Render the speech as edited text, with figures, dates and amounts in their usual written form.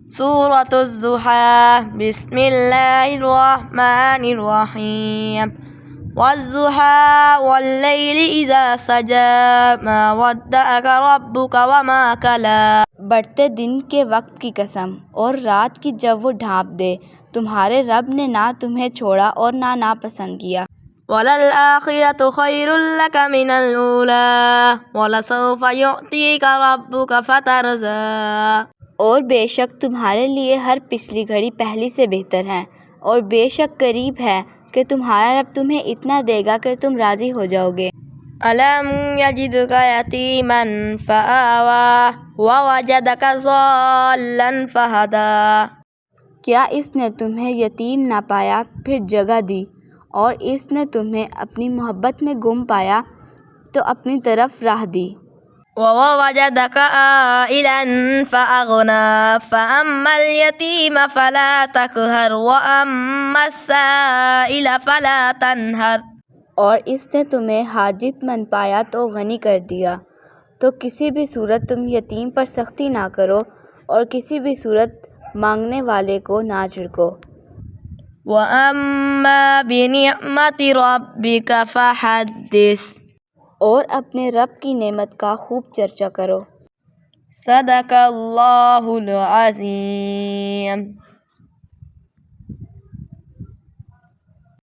سورة الضحى بسم الله الرحمن الرحيم والضحى والليل إذا سجى ما ودعك ربك وما قلى. بڑھتے دن کے وقت کی قسم اور رات کی جب وہ ڈھانپ دے، تمہارے رب نے نہ تمہیں چھوڑا اور نہ ناپسند کیا. وَلَلْآخِرَةُ خَيْرٌ لَكَ مِنَ الْأُولَىٰ وَلَسَوْفَ يُعْطِيكَ رَبُّكَ فَتَرْضَىٰ. اور بے شک تمہارے لیے ہر پچھلی گھڑی پہلی سے بہتر ہے، اور بے شک قریب ہے کہ تمہارا رب تمہیں اتنا دے گا کہ تم راضی ہو جاؤ گے. أَلَمْ يَجِدْكَ يَتِيمًا فَآوَىٰ وَوَجَدَكَ ضَالًّا فَهَدَىٰ. کیا اس نے تمہیں یتیم نہ پایا پھر جگہ دی، اور اس نے تمہیں اپنی محبت میں گم پایا تو اپنی طرف راہ دی. وَوَجَدَكَ عَائِلًا فَأَغْنَىٰ فَأَمَّا الْيَتِيمَ فَلَا تَقْهَرْ وَأَمَّا السَّائِلَ فَلَا تَنْهَرْ. اور اس نے تمہیں حاجت مند پایا تو غنی کر دیا، تو کسی بھی صورت تم یتیم پر سختی نہ کرو اور کسی بھی صورت مانگنے والے کو نہ جھڑکو. وَأَمَّا بِنِعْمَةِ رَبِّكَ فَحَدِّثْ. اور اپنے رب کی نعمت کا خوب چرچا کرو. صدق اللہ العظیم.